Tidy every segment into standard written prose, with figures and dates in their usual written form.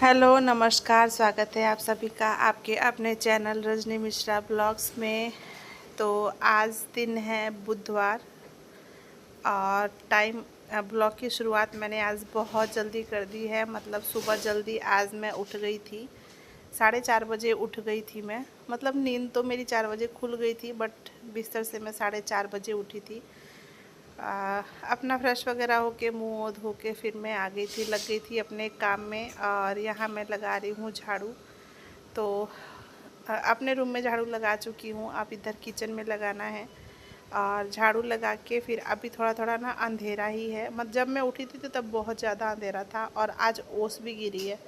Hello नमस्कार, स्वागत है आप सभी का आपके अपने चैनल रजनी मिश्रा ब्लॉग्स में। तो आज दिन है बुधवार और टाइम ब्लॉग की शुरुआत मैंने आज बहुत जल्दी कर दी है। मतलब सुबह जल्दी आज मैं उठ गई थी, 4:30 बजे उठ गई थी मैं। मतलब नींद तो मेरी 4 बजे खुल गई थी, बट बिस्तर से मैं 4:30 बजे उठी थी। अपना फ्रेश वगैरह होके मुंह वुह धो के फिर मैं आ गई थी, लग गई थी अपने काम में। और यहाँ मैं लगा रही हूँ झाड़ू। तो अपने रूम में झाड़ू लगा चुकी हूँ, अब इधर किचन में लगाना है। और झाड़ू लगा के फिर अभी थोड़ा थोड़ा ना अंधेरा ही है। मतलब जब मैं उठी थी तो तब बहुत ज़्यादा अंधेरा था और आज ओस भी गिरी है।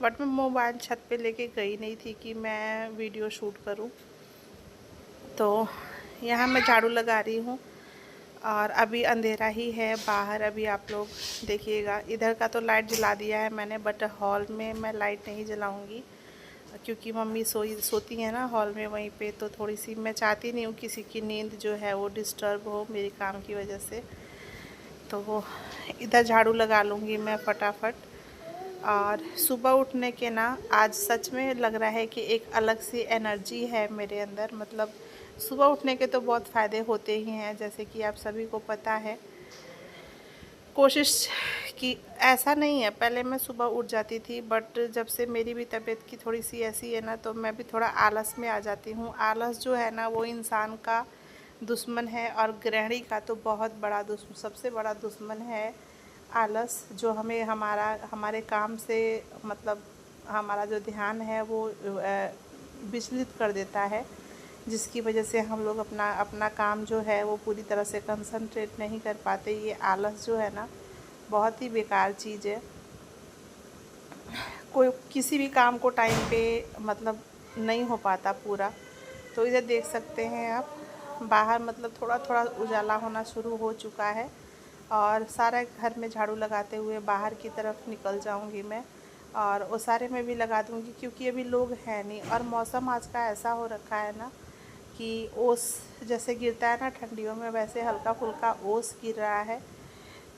बट मैं मोबाइल छत पे लेके गई नहीं थी कि मैं वीडियो शूट करूँ। तो यहाँ मैं झाड़ू लगा रही हूँ और अभी अंधेरा ही है बाहर। अभी आप लोग देखिएगा, इधर का तो लाइट जला दिया है मैंने, बट हॉल में मैं लाइट नहीं जलाऊंगी क्योंकि मम्मी सोती है ना हॉल में वहीं पे। तो थोड़ी सी मैं चाहती नहीं हूँ किसी की नींद जो है वो डिस्टर्ब हो मेरे काम की वजह से। तो वो इधर झाड़ू लगा लूँगी मैं फटाफट। और सुबह उठने के ना आज सच में लग रहा है कि एक अलग सी एनर्जी है मेरे अंदर। मतलब सुबह उठने के तो बहुत फ़ायदे होते ही हैं, जैसे कि आप सभी को पता है। कोशिश की ऐसा नहीं है, पहले मैं सुबह उठ जाती थी, बट जब से मेरी भी तबीयत की थोड़ी सी ऐसी है ना, तो मैं भी थोड़ा आलस में आ जाती हूँ। आलस जो है ना वो इंसान का दुश्मन है, और गृहिणी का तो बहुत बड़ा सबसे बड़ा दुश्मन है आलस, जो हमें हमारे काम से मतलब हमारा जो ध्यान है वो विचलित कर देता है, जिसकी वजह से हम लोग अपना अपना काम जो है वो पूरी तरह से कंसंट्रेट नहीं कर पाते। ये आलस जो है ना बहुत ही बेकार चीज़ है। कोई किसी भी काम को टाइम पे मतलब नहीं हो पाता पूरा। तो इधर देख सकते हैं आप, बाहर मतलब थोड़ा थोड़ा उजाला होना शुरू हो चुका है। और सारा घर में झाड़ू लगाते हुए बाहर की तरफ निकल जाऊंगी मैं, और ओसारे में भी लगा दूंगी क्योंकि अभी लोग हैं नहीं। और मौसम आज का ऐसा हो रखा है ना कि ओस जैसे गिरता है ना ठंडियों में, वैसे हल्का फुल्का ओस गिर रहा है।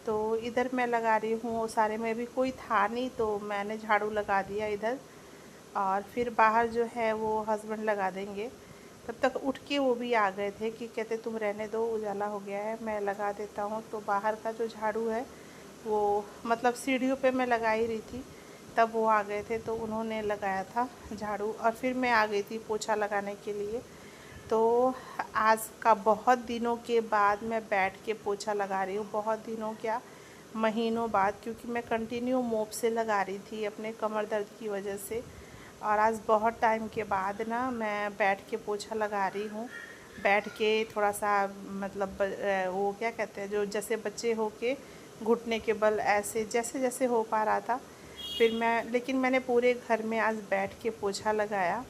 तो इधर मैं लगा रही हूँ ओसारे में, भी कोई था नहीं तो मैंने झाड़ू लगा दिया इधर। और फिर बाहर जो है वो हस्बैंड लगा देंगे। तब तक उठ के वो भी आ गए थे कि कहते तुम रहने दो, उजाला हो गया है, मैं लगा देता हूँ। तो बाहर का जो झाड़ू है वो मतलब सीढ़ियों पे मैं लगा ही रही थी, तब वो आ गए थे तो उन्होंने लगाया था झाड़ू। और फिर मैं आ गई थी पोछा लगाने के लिए। तो आज का बहुत दिनों के बाद मैं बैठ के पोछा लगा रही हूँ, बहुत दिनों क्या महीनों बाद, क्योंकि मैं कंटिन्यू मोप से लगा रही थी अपने कमर दर्द की वजह से। और आज बहुत टाइम के बाद ना मैं बैठ के पोछा लगा रही हूँ। बैठ के थोड़ा सा मतलब वो क्या कहते हैं, जो जैसे बच्चे हो के घुटने के बल ऐसे जैसे जैसे हो पा रहा था। फिर मैं लेकिन मैंने पूरे घर में आज बैठ के पोछा लगाया।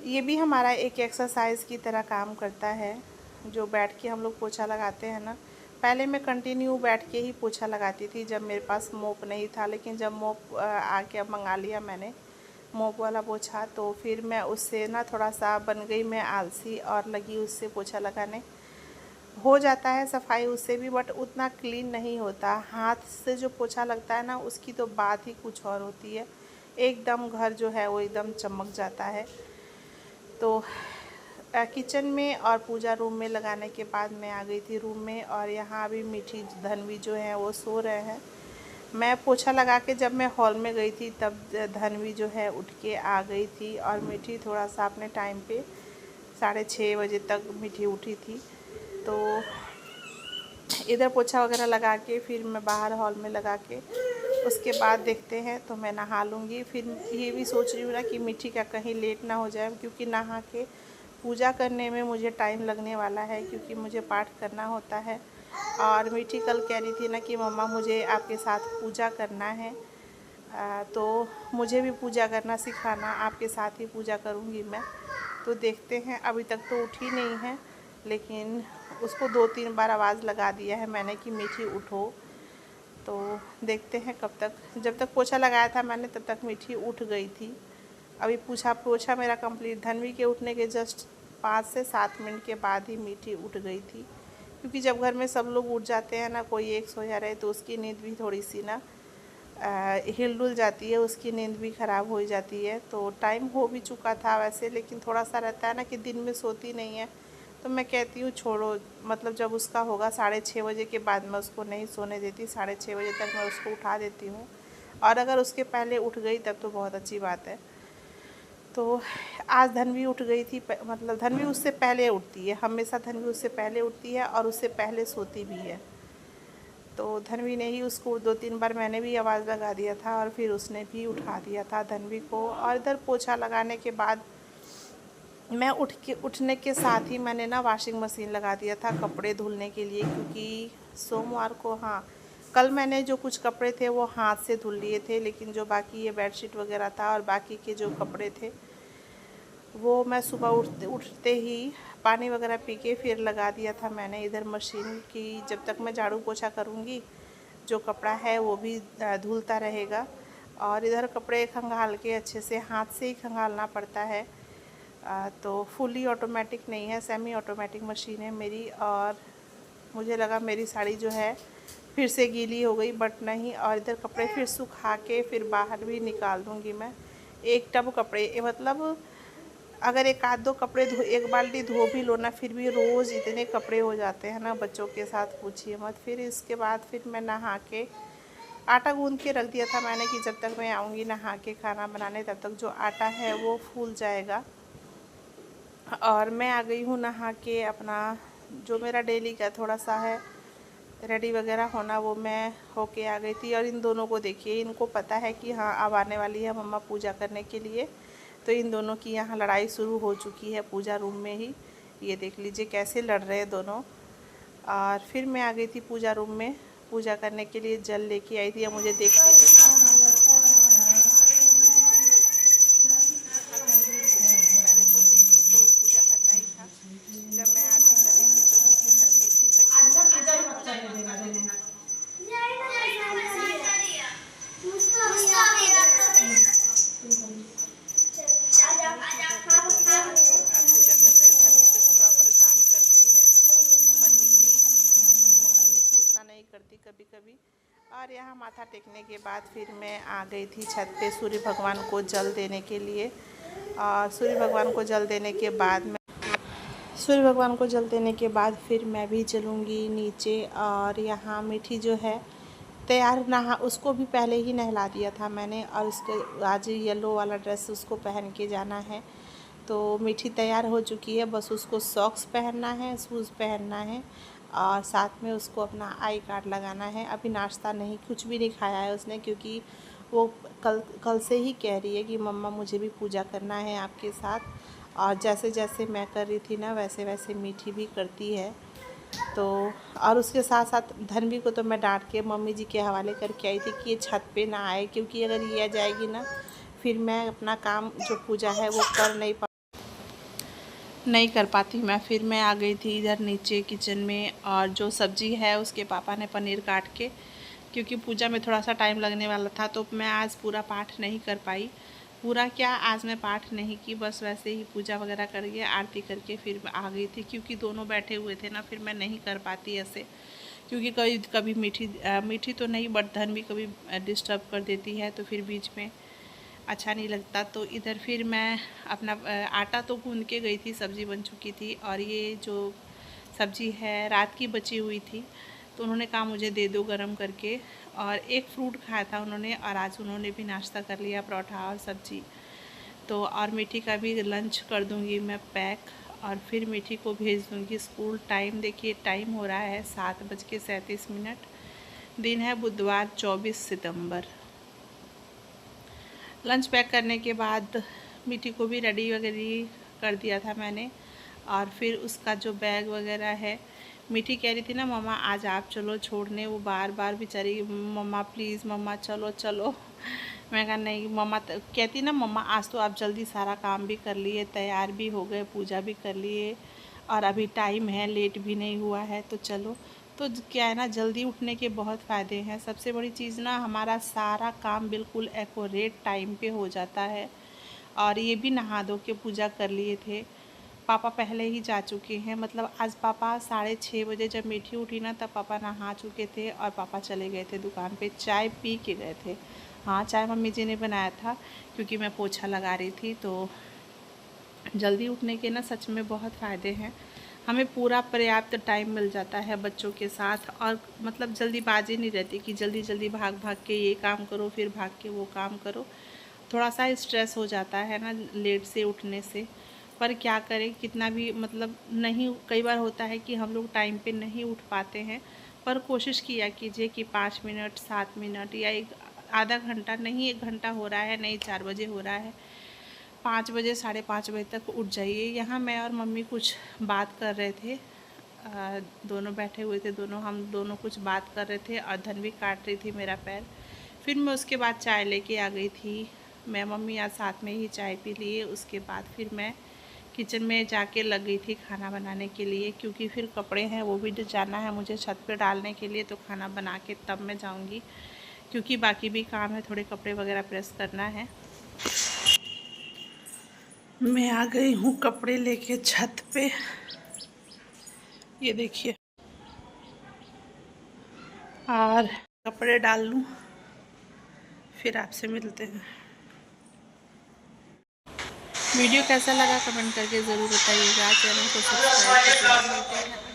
ये भी हमारा एक एक्सरसाइज की तरह काम करता है, जो बैठ के हम लोग पोछा लगाते हैं ना। पहले मैं कंटिन्यू बैठ के ही पोछा लगाती थी जब मेरे पास मोप नहीं था, लेकिन जब मोप आ के मंगा लिया मैंने मोप वाला पोछा, तो फिर मैं उससे ना थोड़ा सा बन गई मैं आलसी और लगी उससे पोछा लगाने। हो जाता है सफाई उससे भी, बट उतना क्लीन नहीं होता। हाथ से जो पोछा लगता है ना उसकी तो बात ही कुछ और होती है, एकदम घर जो है वो एकदम चमक जाता है। तो किचन में और पूजा रूम में लगाने के बाद मैं आ गई थी रूम में। और यहाँ अभी मीठी धनवी जो है वो सो रहे हैं। मैं पोछा लगा के जब मैं हॉल में गई थी तब धनवी जो है उठ के आ गई थी, और मीठी थोड़ा सा अपने टाइम पे 6:30 बजे तक मीठी उठी थी। तो इधर पोछा वगैरह लगा के फिर मैं बाहर हॉल में लगा के उसके बाद देखते हैं तो मैं नहा लूँगी। फिर ये भी सोच रही हूँ ना कि मीठी का कहीं लेट ना हो जाए, क्योंकि नहा के पूजा करने में मुझे टाइम लगने वाला है, क्योंकि मुझे पाठ करना होता है। और मीठी कल कह रही थी ना कि मम्मा मुझे आपके साथ पूजा करना है, तो मुझे भी पूजा करना सिखाना, आपके साथ ही पूजा करूँगी मैं। तो देखते हैं, अभी तक तो उठी नहीं है, लेकिन उसको 2-3 बार आवाज़ लगा दिया है मैंने कि मीठी उठो। तो देखते हैं कब तक। जब तक पोछा लगाया था मैंने तब तक मीठी उठ गई थी। अभी पोछा मेरा कंप्लीट, धनवी के उठने के जस्ट 5 से 7 मिनट के बाद ही मीठी उठ गई थी। क्योंकि जब घर में सब लोग उठ जाते हैं ना, कोई एक सो जा रहे तो उसकी नींद भी थोड़ी सी ना हिल डुल जाती है, उसकी नींद भी ख़राब हो जाती है। तो टाइम हो भी चुका था वैसे, लेकिन थोड़ा सा रहता है ना कि दिन में सोती नहीं है, तो मैं कहती हूँ छोड़ो, मतलब जब उसका होगा 6:30 बजे के बाद मैं उसको नहीं सोने देती, 6:30 बजे तक मैं उसको उठा देती हूँ। और अगर उसके पहले उठ गई तब तो बहुत अच्छी बात है। तो आज धन्वी उठ गई थी, मतलब धन्वी उससे पहले उठती है, हमेशा धन्वी उससे पहले उठती है और उससे पहले सोती भी है। तो धन्वी ने ही उसको 2-3 बार मैंने भी आवाज़ लगा दिया था और फिर उसने भी उठा दिया था धन्वी को। और इधर पोछा लगाने के बाद मैं उठने के साथ ही मैंने ना वॉशिंग मशीन लगा दिया था कपड़े धुलने के लिए, क्योंकि सोमवार को, हाँ, कल मैंने जो कुछ कपड़े थे वो हाथ से धुल लिए थे, लेकिन जो बाकी ये बेडशीट वगैरह था और बाकी के जो कपड़े थे वो मैं सुबह उठते ही पानी वगैरह पी के फिर लगा दिया था मैंने इधर मशीन की। जब तक मैं झाड़ू पोछा करूँगी जो कपड़ा है वो भी धुलता रहेगा। और इधर कपड़े खंगाल के अच्छे से हाथ से ही खंगालना पड़ता है। तो फुली ऑटोमेटिक नहीं है, सेमी ऑटोमेटिक मशीन है मेरी। और मुझे लगा मेरी साड़ी जो है फिर से गीली हो गई, बट नहीं। और इधर कपड़े फिर सुखा के फिर बाहर भी निकाल दूँगी मैं। एक टब कपड़े, मतलब अगर एक आध दो कपड़े एक बाल्टी धो भी लो ना, फिर भी रोज़ इतने कपड़े हो जाते हैं ना बच्चों के साथ, पूछिए मत। फिर इसके बाद फिर मैं नहा के आटा गूंद के रख दिया था मैंने कि जब तक मैं आऊँगी नहा के खाना बनाने तब तक जो आटा है वो फूल जाएगा। और मैं आ गई हूँ नहा के, अपना जो मेरा डेली का थोड़ा सा है रेडी वगैरह होना वो मैं होके आ गई थी। और इन दोनों को देखिए, इनको पता है कि हाँ अब आने वाली है मम्मा पूजा करने के लिए, तो इन दोनों की यहाँ लड़ाई शुरू हो चुकी है पूजा रूम में ही। ये देख लीजिए कैसे लड़ रहे हैं दोनों। और फिर मैं आ गई थी पूजा रूम में पूजा करने के लिए, जल लेके आई थी। अब मुझे देखते पूजा करना ही था। जब मैं आरती कर रही थी तो पूजा कर रहे थे। मीठी तो थोड़ा परेशान करती है, पर मीठी उतना नहीं करती कभी कभी। और यहाँ माथा टेकने के बाद फिर मैं आ गई थी छत पे सूर्य भगवान को जल देने के लिए। और सूर्य भगवान को जल देने के बाद फिर मैं भी चलूँगी नीचे। और यहाँ मीठी जो है तैयार, नहा उसको भी पहले ही नहला दिया था मैंने। और उसके आज येलो वाला ड्रेस उसको पहन के जाना है। तो मीठी तैयार हो चुकी है, बस उसको सॉक्स पहनना है, शूज़ पहनना है और साथ में उसको अपना आई कार्ड लगाना है। अभी नाश्ता नहीं, कुछ भी नहीं खाया है उसने, क्योंकि वो कल से ही कह रही है कि मम्मा मुझे भी पूजा करना है आपके साथ। और जैसे जैसे मैं कर रही थी ना वैसे वैसे मीठी भी करती है। तो और उसके साथ साथ धन्वी को तो मैं डांट के मम्मी जी के हवाले करके आई थी कि ये छत पे ना आए, क्योंकि अगर ये आ जाएगी ना फिर मैं अपना काम जो पूजा है वो कर नहीं कर पाती मैं। फिर मैं आ गई थी इधर नीचे किचन में। और जो सब्ज़ी है उसके पापा ने पनीर काट के, क्योंकि पूजा में थोड़ा सा टाइम लगने वाला था तो मैं आज पूरा पाठ नहीं कर पाई। पूरा क्या, आज मैं पाठ नहीं की, बस वैसे ही पूजा वगैरह करके आरती करके फिर आ गई थी। क्योंकि दोनों बैठे हुए थे ना, फिर मैं नहीं कर पाती ऐसे, क्योंकि कभी कभी मीठी तो नहीं बट धन्वी कभी डिस्टर्ब कर देती है, तो फिर बीच में अच्छा नहीं लगता। तो इधर फिर मैं अपना आटा तो गूंद के गई थी, सब्ज़ी बन चुकी थी। और ये जो सब्ज़ी है रात की बची हुई थी, तो उन्होंने कहा मुझे दे दो गरम करके। और एक फ्रूट खाया था उन्होंने, और आज उन्होंने भी नाश्ता कर लिया, परोठा और सब्ज़ी। तो और मीठी का भी लंच कर दूंगी मैं पैक, और फिर मीठी को भेज दूंगी स्कूल। टाइम देखिए, टाइम हो रहा है 7:37। दिन है बुधवार 24 सितंबर। लंच पैक करने के बाद मीठी को भी रेडी वगैरह कर दिया था मैंने। और फिर उसका जो बैग वगैरह है, मीठी कह रही थी ना मम्मा आज आप चलो छोड़ने, वो बार बार बेचारी मम्मा प्लीज़ मम्मा चलो चलो। मैं कहा नहीं मम्मा, कहती ना मम्मा आज तो आप जल्दी सारा काम भी कर लिए, तैयार भी हो गए, पूजा भी कर लिए, और अभी टाइम है, लेट भी नहीं हुआ है, तो चलो। तो क्या है ना, जल्दी उठने के बहुत फ़ायदे हैं। सबसे बड़ी चीज़ ना, हमारा सारा काम बिल्कुल एक्यूरेट टाइम पे हो जाता है। और ये भी नहा धो के पूजा कर लिए थे, पापा पहले ही जा चुके हैं। मतलब आज पापा 6:30 बजे जब मीठी उठी ना, तब पापा नहा चुके थे और पापा चले गए थे दुकान पे, चाय पी के गए थे। हाँ, चाय मम्मी जी ने बनाया था क्योंकि मैं पोछा लगा रही थी। तो जल्दी उठने के ना सच में बहुत फ़ायदे हैं। हमें पूरा पर्याप्त टाइम मिल जाता है बच्चों के साथ, और मतलब जल्दीबाजी नहीं रहती कि जल्दी जल्दी भाग भाग के ये काम करो फिर भाग के वो काम करो। थोड़ा सा स्ट्रेस हो जाता है ना लेट से उठने से, पर क्या करें, कितना भी मतलब नहीं, कई बार होता है कि हम लोग टाइम पे नहीं उठ पाते हैं। पर कोशिश किया कीजिए कि 5 मिनट 7 मिनट या एक आधा घंटा, नहीं 1 घंटा हो रहा है, नहीं 4 बजे हो रहा है, 5 बजे 5:30 बजे तक उठ जाइए। यहाँ मैं और मम्मी कुछ बात कर रहे थे, दोनों बैठे हुए थे, हम दोनों कुछ बात कर रहे थे और धन्वी काट रही थी मेरा पैर। फिर मैं उसके बाद चाय लेके आ गई थी। मैं मम्मी आज साथ में ही चाय पी लिए। उसके बाद फिर मैं किचन में जाके लग गई थी खाना बनाने के लिए, क्योंकि फिर कपड़े हैं वो भी जाना है मुझे छत पे डालने के लिए, तो खाना बना के तब मैं जाऊंगी, क्योंकि बाकी भी काम है, थोड़े कपड़े वगैरह प्रेस करना है। मैं आ गई हूँ कपड़े लेके छत पे, ये देखिए, और कपड़े डाल लूँ फिर आपसे मिलते हैं। वीडियो कैसा लगा कमेंट करके ज़रूर बताइएगा। चैनल को सब्सक्राइब कीजिएगा। मिलते हैं